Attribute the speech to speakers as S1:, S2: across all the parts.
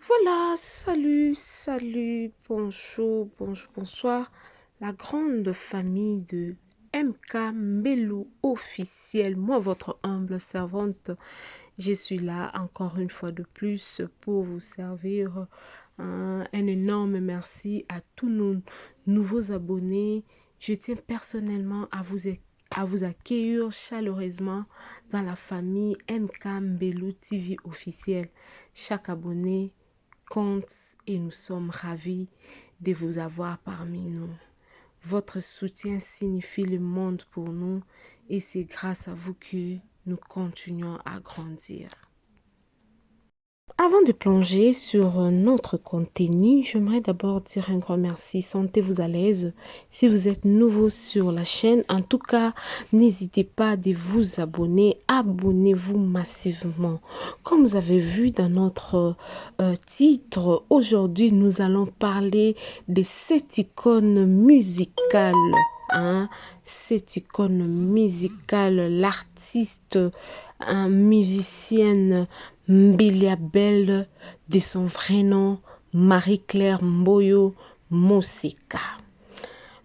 S1: Voilà, salut, salut, bonjour, bonjour, bonsoir. La grande famille de MK Mbelou officiel. Moi, votre humble servante, je suis là encore une fois de plus pour vous servir. Un énorme merci à tous nos nouveaux abonnés. Je tiens personnellement à vous accueillir chaleureusement dans la famille MK Mbelou TV officiel. Chaque abonné compte et nous sommes ravis de vous avoir parmi nous. Votre soutien signifie le monde pour nous et c'est grâce à vous que nous continuons à grandir. Avant de plonger sur notre contenu, j'aimerais d'abord dire un grand merci. Sentez-vous à l'aise si vous êtes nouveau sur la chaîne. En tout cas, n'hésitez pas de vous abonner. Abonnez-vous massivement. Comme vous avez vu dans notre titre, aujourd'hui, nous allons parler de cette icône musicale. Cette icône musicale, l'artiste, musicienne Mbiliabel, de son vrai nom, Marie-Claire Mboyo Moseka.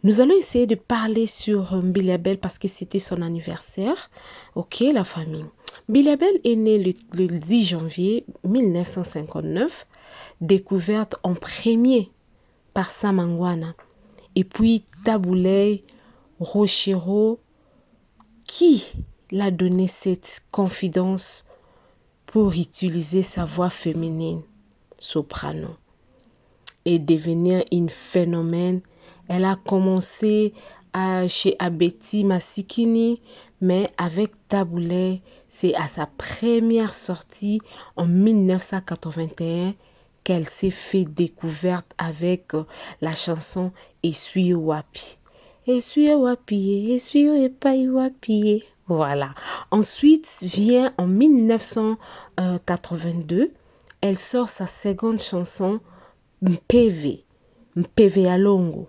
S1: Nous allons essayer de parler sur Mbiliabel parce que c'était son anniversaire. Ok, la famille. Mbiliabel est née le 10 janvier 1959, découverte en premier par Samangwana et puis Taboulay Rochero qui l'a donné cette confidence pour utiliser sa voix féminine, soprano, et devenir un phénomène. Elle a commencé chez Abeti Masikini, mais avec Taboulay, c'est à sa première sortie en 1981 qu'elle s'est fait découverte avec la chanson Essuie Wapi. Essuie Wapi, essuie Epai Wapi. Voilà. Ensuite vient en 1982, elle sort sa seconde chanson Mpv, Mpv Alongo,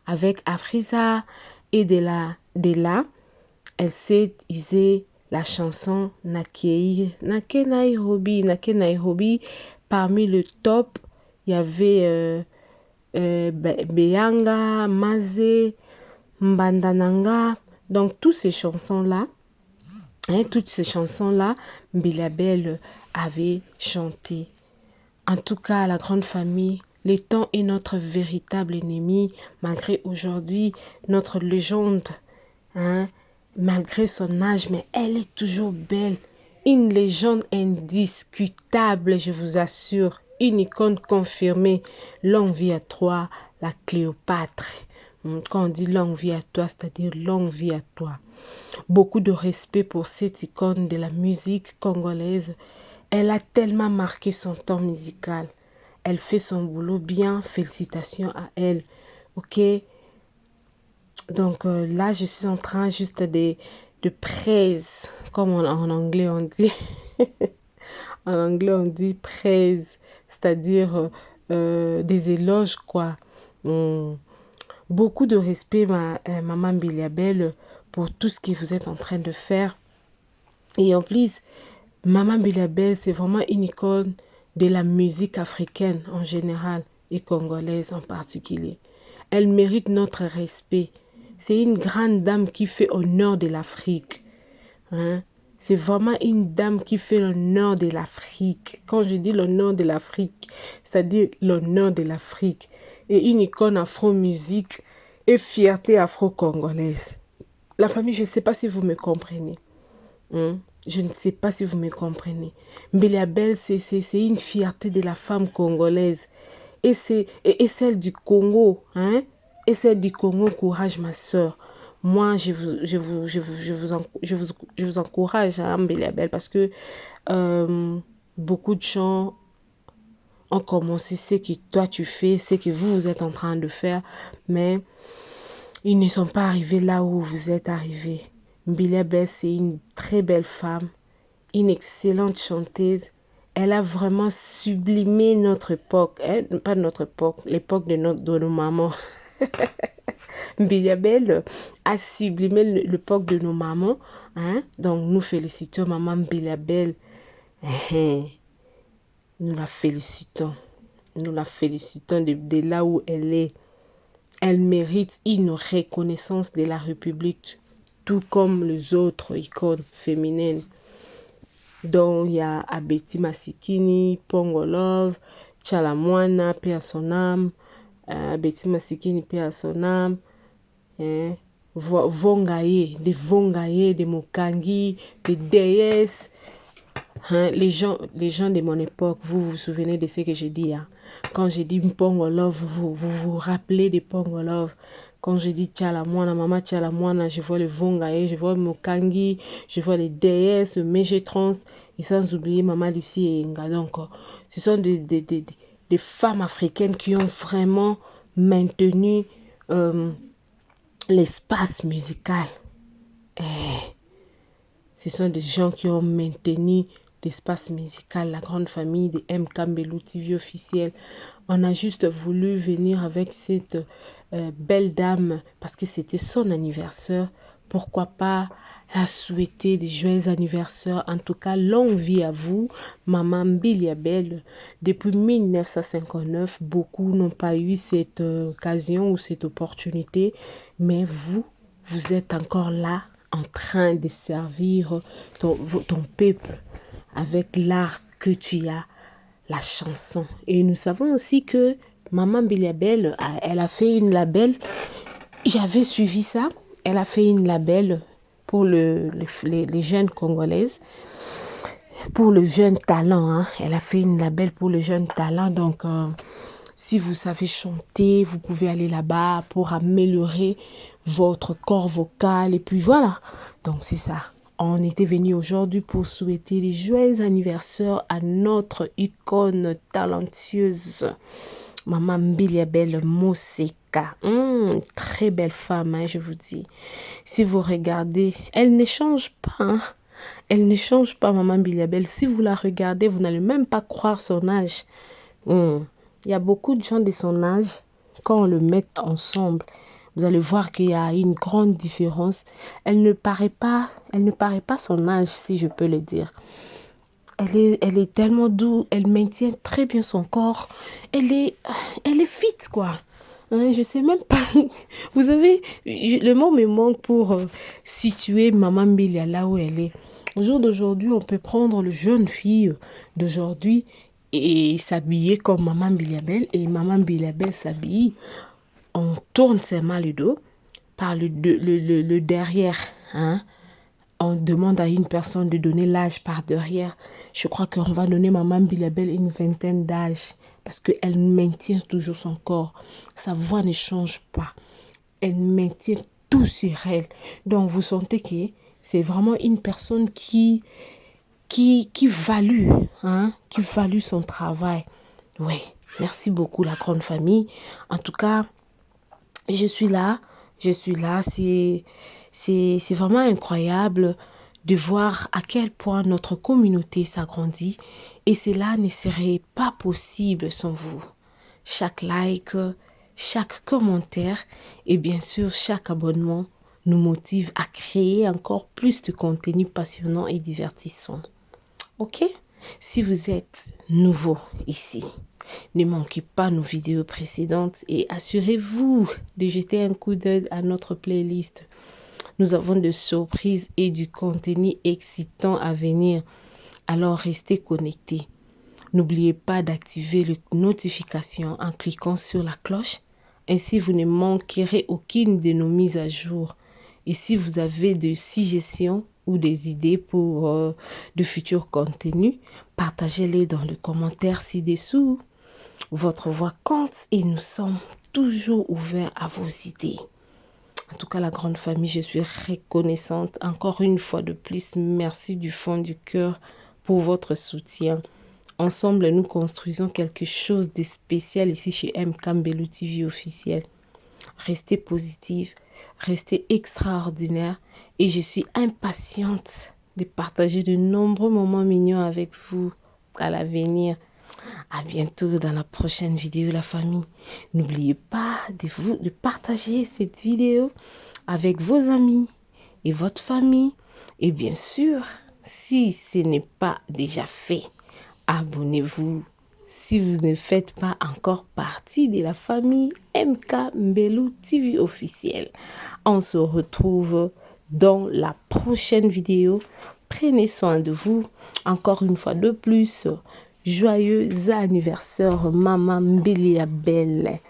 S1: avec Afrisa et de là, elle s'est isée la chanson Nake Nairobi. Parmi le top, il y avait Beyanga, Maze, Mbandananga. Donc, toutes ces chansons-là, Mbiliabel avait chanté. En tout cas, la grande famille, le temps est notre véritable ennemi, malgré aujourd'hui notre légende, malgré son âge, mais elle est toujours belle. Une légende indiscutable, je vous assure. Une icône confirmée. Longue vie à toi, la Cléopâtre. Quand on dit longue vie à toi, c'est-à-dire longue vie à toi. Beaucoup de respect pour cette icône de la musique congolaise. Elle a tellement marqué son temps musical. Elle fait son boulot bien. Félicitations à elle. Ok? Donc là, je suis en train juste de praise, comme en anglais on dit. En anglais, on dit praise, c'est-à-dire des éloges, quoi. Beaucoup de respect, maman Biliabel, pour tout ce que vous êtes en train de faire. Et en plus, maman Biliabel, c'est vraiment une icône de la musique africaine en général et congolaise en particulier. Elle mérite notre respect. C'est une grande dame qui fait honneur de l'Afrique. C'est vraiment une dame qui fait l'honneur de l'Afrique. Quand je dis l'honneur de l'Afrique, c'est-à-dire l'honneur de l'Afrique. Et une icône afro-musique et fierté afro-congolaise. La famille, je ne sais pas si vous me comprenez. Je ne sais pas si vous me comprenez. Mais la belle, c'est une fierté de la femme congolaise. Et celle du Congo. Et celle du Congo, courage, ma soeur. Moi, je vous encourage, Mbeliabel, parce que beaucoup de gens ont commencé ce que toi tu fais, ce que vous êtes en train de faire, mais ils ne sont pas arrivés là où vous êtes arrivés. Mbiliabel, c'est une très belle femme, une excellente chanteuse. Elle a vraiment sublimé notre époque, pas notre époque, l'époque de nos mamans. Mbiliabel a sublimé l'époque de nos mamans. Donc, nous félicitons maman Mbiliabel. Nous la félicitons. Nous la félicitons de là où elle est. Elle mérite une reconnaissance de la République, tout comme les autres icônes féminines. Donc, il y a Abeti Masikini, Pongolov, Chalamwana, paix à son âme. Abeti Masikini, paix à son âme. Vongaye, des Mokangi, des déesses. Hein, les gens de mon époque, vous vous souvenez de ce que j'ai dit. Hein? Quand j'ai dit Pongolov, vous rappelez de Pongolov. Quand je dis Tchalamwana, Maman Tchalamwana, je vois le Vongaye, je vois le Mokangi, je vois les déesses, le Mégetrans, et sans oublier Maman Lucie et Inga. Donc, ce sont des femmes africaines qui ont vraiment maintenu l'espace musical. Ce sont des gens qui ont maintenu l'espace musical, la grande famille de M. Kambelou TV officiel. On a juste voulu venir avec cette belle dame parce que c'était son anniversaire. Pourquoi pas la souhaiter des joyeux anniversaires. En tout cas, longue vie à vous, Maman Mbilia Bel. Depuis 1959, beaucoup n'ont pas eu cette occasion ou cette opportunité. Mais vous êtes encore là en train de servir ton peuple avec l'art que tu as, la chanson. Et nous savons aussi que Maman Mbilia Bel, elle a fait une label. J'avais suivi ça. Elle a fait une label pour les jeunes Congolaises, pour le jeune talent. Hein. Elle a fait une label pour le jeune talent. Donc, si vous savez chanter, vous pouvez aller là-bas pour améliorer votre corps vocal. Et puis voilà. Donc, c'est ça. On était venu aujourd'hui pour souhaiter les joyeux anniversaires à notre icône talentueuse, Maman Mbilia Bel Mosika. Très belle femme, hein, je vous dis. Si vous regardez, elle ne change pas. Hein. Elle ne change pas, Maman Mbilia Bel. Si vous la regardez, vous n'allez même pas croire son âge. Il y a beaucoup de gens de son âge, quand on le met ensemble, vous allez voir qu'il y a une grande différence. Elle ne paraît pas son âge, si je peux le dire. Elle est tellement douce, elle maintient très bien son corps. Elle est fit, quoi. Hein, je sais même pas. Vous savez, le mot me manque pour situer Maman Mbilia là où elle est. Au jour d'aujourd'hui, on peut prendre le jeune fille d'aujourd'hui et s'habiller comme Maman Mbilia Bel. Et Maman Mbilia Bel s'habille. On tourne seulement le dos par le derrière. Hein? On demande à une personne de donner l'âge par derrière. Je crois qu'on va donner Maman Mbilia Bel une vingtaine d'âge parce qu'elle maintient toujours son corps. Sa voix ne change pas. Elle maintient tout sur elle. Donc, vous sentez que c'est vraiment une personne qui value, hein, qui value son travail. Oui, merci beaucoup la grande famille. En tout cas, je suis là. C'est vraiment incroyable de voir à quel point notre communauté s'agrandit et cela ne serait pas possible sans vous. Chaque like, chaque commentaire et bien sûr chaque abonnement nous motive à créer encore plus de contenu passionnant et divertissant. Ok? Si vous êtes nouveau ici, ne manquez pas nos vidéos précédentes et assurez-vous de jeter un coup d'œil à notre playlist. Nous avons de surprises et du contenu excitant à venir. Alors restez connectés. N'oubliez pas d'activer les notifications en cliquant sur la cloche. Ainsi, vous ne manquerez aucune de nos mises à jour. Et si vous avez des suggestions ou des idées pour de futurs contenus, partagez-les dans les commentaires ci-dessous. Votre voix compte et nous sommes toujours ouverts à vos idées. En tout cas, la grande famille, je suis reconnaissante. Encore une fois de plus, merci du fond du cœur pour votre soutien. Ensemble, nous construisons quelque chose de spécial ici chez M. Kambelou TV officiel. Restez positive, restez extraordinaire et je suis impatiente de partager de nombreux moments mignons avec vous à l'avenir. À bientôt dans la prochaine vidéo, la famille. N'oubliez pas de partager cette vidéo avec vos amis et votre famille. Et bien sûr, si ce n'est pas déjà fait, abonnez-vous si vous ne faites pas encore partie de la famille MK Mbelou TV officielle. On se retrouve dans la prochaine vidéo. Prenez soin de vous. Encore une fois de plus, joyeux anniversaire Maman Mbiliabel.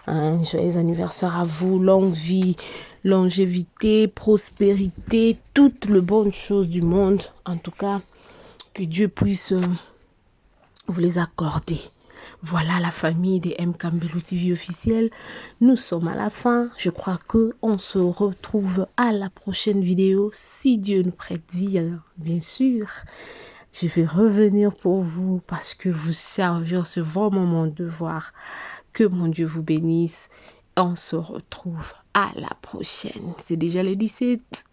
S1: Joyeux anniversaire à vous, longue vie, longévité, prospérité, toutes les bonnes choses du monde. En tout cas, que Dieu puisse vous les accorder. Voilà la famille des MK Mbelou TV officielle. Nous sommes à la fin. Je crois qu'on se retrouve à la prochaine vidéo. Si Dieu nous prête vie, bien sûr. Je vais revenir pour vous parce que vous servir, c'est vraiment mon devoir. Que mon Dieu vous bénisse. On se retrouve à la prochaine. C'est déjà le 17.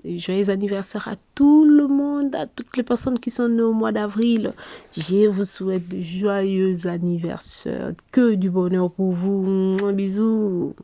S1: Joyeux anniversaire à tout le monde, à toutes les personnes qui sont nées au mois d'avril. Je vous souhaite de joyeux anniversaires. Que du bonheur pour vous. Bisous.